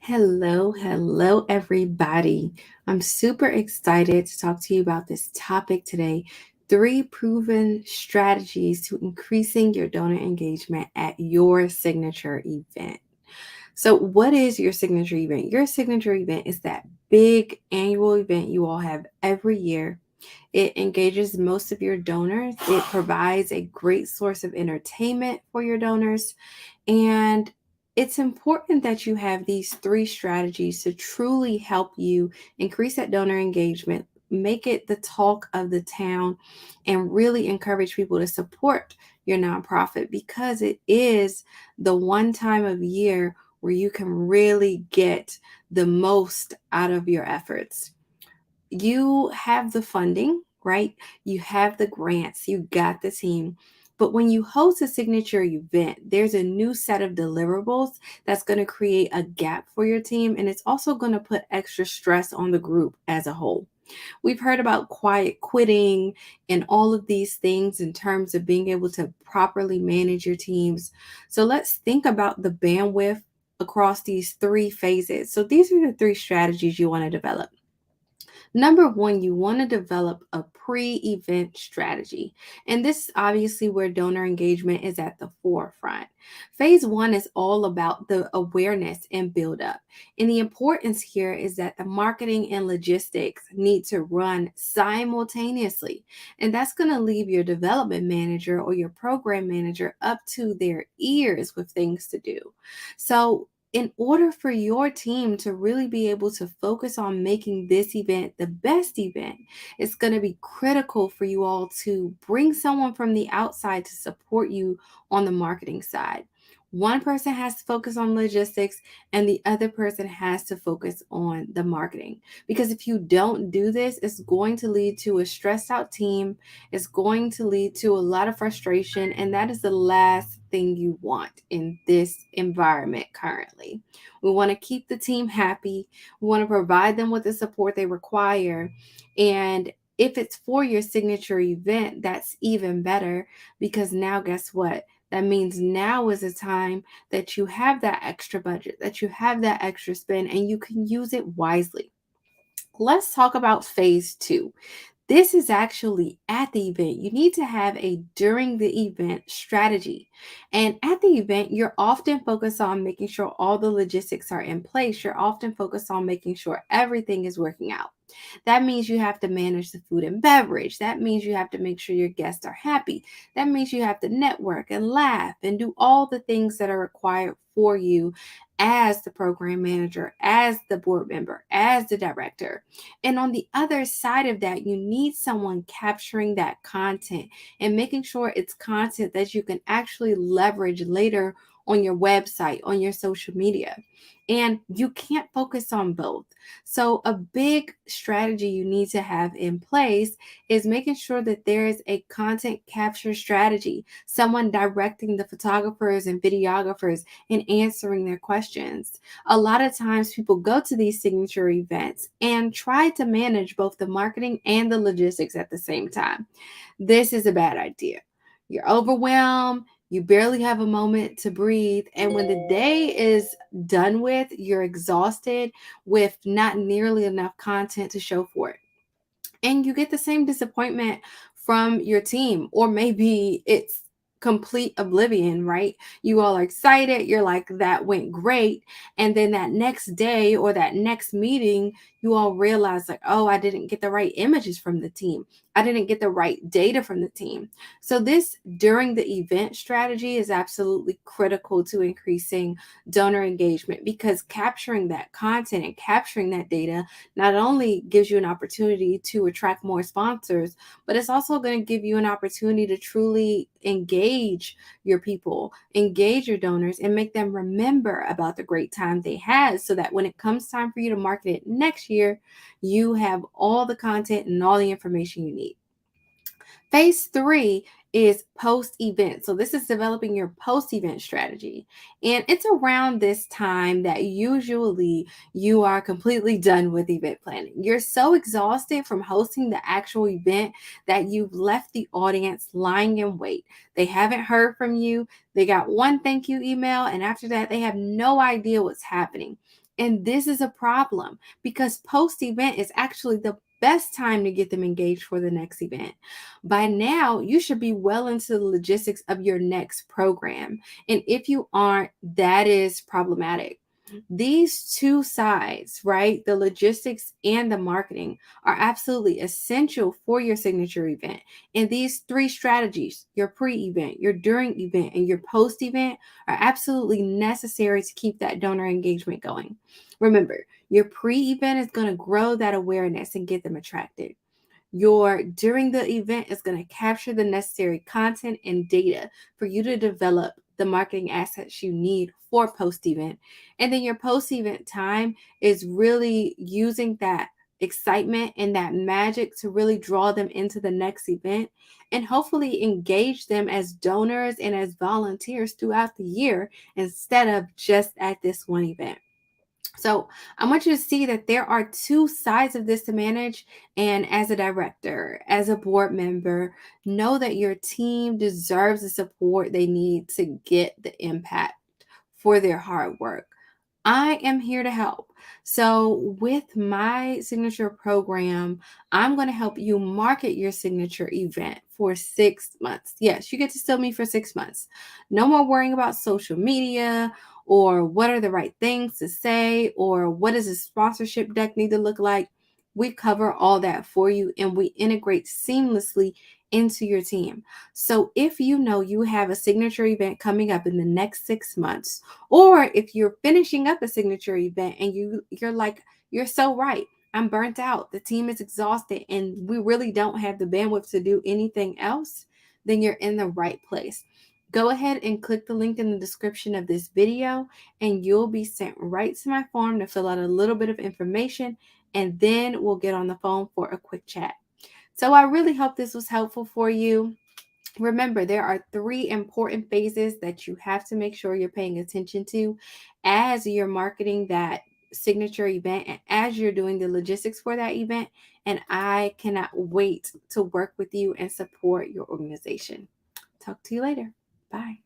Hello, everybody. I'm super excited to talk to you about this topic today. Three proven strategies to increasing your donor engagement at your signature event. So, what is your signature event? Your signature event is that big annual event you all have every year. It engages most of your donors. It provides a great source of entertainment for your donors. And it's important that you have these three strategies to truly help you increase that donor engagement, make it the talk of the town, and really encourage people to support your nonprofit because it is the one time of year where you can really get the most out of your efforts. You have the funding, right? You have the grants, you got the team. But when you host a signature event, there's a new set of deliverables that's going to create a gap for your team. And it's also going to put extra stress on the group as a whole. We've heard about quiet quitting and all of these things in terms of being able to properly manage your teams. So let's think about the bandwidth across these three phases. So these are the three strategies you want to develop. Number one, you want to develop a pre event strategy. And this is obviously where donor engagement is at the forefront. Phase one is all about the awareness and build up. And the importance here is that the marketing and logistics need to run simultaneously. And that's going to leave your development manager or your program manager up to their ears with things to do. So, in order for your team to really be able to focus on making this event the best event, it's going to be critical for you all to bring someone from the outside to support you on the marketing side. One person has to focus on logistics and the other person has to focus on the marketing. Because if you don't do this, it's going to lead to a stressed out team. It's going to lead to a lot of frustration, and that is the last thing you want in this environment currently. We want to keep the team happy. We want to provide them with the support they require. And if it's for your signature event, that's even better because now, guess what? That means now is a time that you have that extra budget, that you have that extra spend, and you can use it wisely. Let's talk about phase two. This is actually at the event. You need to have a during the event strategy. And at the event, you're often focused on making sure all the logistics are in place. You're often focused on making sure everything is working out. That means you have to manage the food and beverage. That means you have to make sure your guests are happy. That means you have to network and laugh and do all the things that are required for you as the program manager, as the board member, as the director. And on the other side of that, you need someone capturing that content and making sure it's content that you can actually leverage later on your website, on your social media. And you can't focus on both. So, a big strategy you need to have in place is making sure that there is a content capture strategy, someone directing the photographers and videographers and answering their questions. A lot of times, people go to these signature events and try to manage both the marketing and the logistics at the same time. This is a bad idea. You're overwhelmed. You barely have a moment to breathe. And when the day is done with, you're exhausted with not nearly enough content to show for it. And you get the same disappointment from your team, or maybe it's complete oblivion, right? You all are excited, you're like, that went great. And then that next day or that next meeting, you all realize, like, oh, I didn't get the right images from the team. I didn't get the right data from the team. So, this during the event strategy is absolutely critical to increasing donor engagement because capturing that content and capturing that data not only gives you an opportunity to attract more sponsors, but it's also going to give you an opportunity to truly engage your people, engage your donors, and make them remember about the great time they had so that when it comes time for you to market it next year, you have all the content and all the information you need. Phase three is post event. So, this is developing your post event strategy. And it's around this time that usually you are completely done with event planning. You're so exhausted from hosting the actual event that you've left the audience lying in wait. They haven't heard from you. They got one thank you email, and after that, they have no idea what's happening. And this is a problem because post event is actually the best time to get them engaged for the next event. By now, you should be well into the logistics of your next program. And if you aren't, that is problematic. These two sides, right, the logistics and the marketing, are absolutely essential for your signature event. And these three strategies, your pre event, your during event, and your post event, are absolutely necessary to keep that donor engagement going. Remember, your pre event is going to grow that awareness and get them attracted. Your during the event is going to capture the necessary content and data for you to develop the marketing assets you need for post event. And then your post event time is really using that excitement and that magic to really draw them into the next event and hopefully engage them as donors and as volunteers throughout the year instead of just at this one event. So I want you to see that there are two sides of this to manage. And as a director, as a board member, know that your team deserves the support they need to get the impact for their hard work. I am here to help. So, with my signature program, I'm going to help you market your signature event for 6 months. Yes, you get to still me for 6 months. No more worrying about social media or what are the right things to say or what does a sponsorship deck need to look like. We cover all that for you and we integrate seamlessly into your team. So, if you know you have a signature event coming up in the next 6 months, or if you're finishing up a signature event and you're like, you're so right. I'm burnt out. The team is exhausted and we really don't have the bandwidth to do anything else, then you're in the right place. Go ahead and click the link in the description of this video and you'll be sent right to my form to fill out a little bit of information and then we'll get on the phone for a quick chat. So I really hope this was helpful for you. Remember, there are three important phases that you have to make sure you're paying attention to as you're marketing that signature event and as you're doing the logistics for that event. And I cannot wait to work with you and support your organization. Talk to you later. Bye.